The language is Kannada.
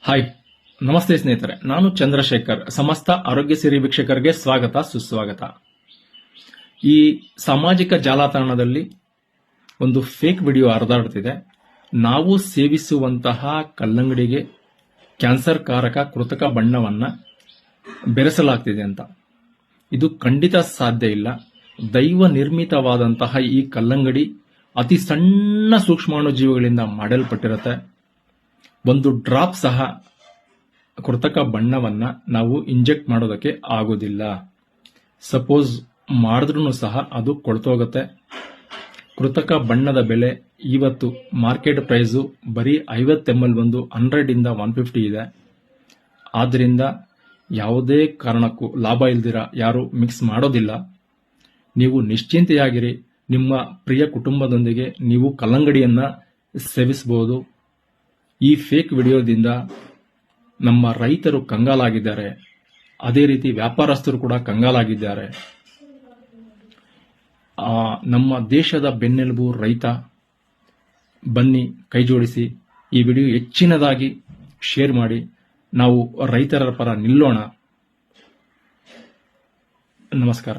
ಹಾಯ್, ನಮಸ್ತೆ ಸ್ನೇಹಿತರೆ. ನಾನು ಚಂದ್ರಶೇಖರ್. ಸಮಸ್ತ ಆರೋಗ್ಯ ಸಿರಿ ವೀಕ್ಷಕರಿಗೆ ಸ್ವಾಗತ ಸುಸ್ವಾಗತ. ಈ ಸಾಮಾಜಿಕ ಜಾಲತಾಣದಲ್ಲಿ ಒಂದು ಫೇಕ್ ವಿಡಿಯೋ ಹರಿದಾಡುತ್ತಿದೆ. ನಾವು ಸೇವಿಸುವಂತಹ ಕಲ್ಲಂಗಡಿಗೆ ಕ್ಯಾನ್ಸರ್ ಕಾರಕ ಕೃತಕ ಬಣ್ಣವನ್ನ ಬೆರೆಸಲಾಗ್ತಿದೆ ಅಂತ. ಇದು ಖಂಡಿತ ಸಾಧ್ಯ ಇಲ್ಲ. ದೈವ ನಿರ್ಮಿತವಾದಂತಹ ಈ ಕಲ್ಲಂಗಡಿ ಅತಿ ಸಣ್ಣ ಸೂಕ್ಷ್ಮಾಣುಜೀವಿಗಳಿಂದ ಮಾಡಲ್ಪಟ್ಟಿರುತ್ತೆ. ಒಂದು ಡ್ರಾಪ್ ಸಹ ಕೃತಕ ಬಣ್ಣವನ್ನ ನಾವು ಇಂಜೆಕ್ಟ್ ಮಾಡೋದಕ್ಕೆ ಆಗೋದಿಲ್ಲ. ಸಪೋಸ್ ಮಾಡಿದ್ರೂ ಸಹ ಅದು ಕೊಳ್ತೋಗುತ್ತೆ. ಕೃತಕ ಬಣ್ಣದ ಬೆಲೆ ಇವತ್ತು ಮಾರ್ಕೆಟ್ ಪ್ರೈಸು ಬರೀ 50 ml ಒಂದು 100 ಇಂದ 150 ಇದೆ. ಆದ್ರಿಂದ ಯಾವುದೇ ಕಾರಣಕ್ಕೂ ಲಾಭ ಇಲ್ದಿರ ಯಾರು ಮಿಕ್ಸ್ ಮಾಡೋದಿಲ್ಲ. ನೀವು ನಿಶ್ಚಿಂತೆಯಾಗಿರಿ. ನಿಮ್ಮ ಪ್ರಿಯ ಕುಟುಂಬದೊಂದಿಗೆ ನೀವು ಕಲ್ಲಂಗಡಿಯನ್ನ ಸೇವಿಸಬಹುದು. ಈ ಫೇಕ್ ವಿಡಿಯೋದಿಂದ ನಮ್ಮ ರೈತರು ಕಂಗಾಲಾಗಿದ್ದಾರೆ. ಅದೇ ರೀತಿ ವ್ಯಾಪಾರಸ್ಥರು ಕೂಡ ಕಂಗಾಲಾಗಿದ್ದಾರೆ. ನಮ್ಮ ದೇಶದ ಬೆನ್ನೆಲುಬು ರೈತ. ಬನ್ನಿ, ಕೈಜೋಡಿಸಿ ಈ ವಿಡಿಯೋ ಹೆಚ್ಚಿನದಾಗಿ ಶೇರ್ ಮಾಡಿ. ನಾವು ರೈತರ ಪರ ನಿಲ್ಲೋಣ. ನಮಸ್ಕಾರ.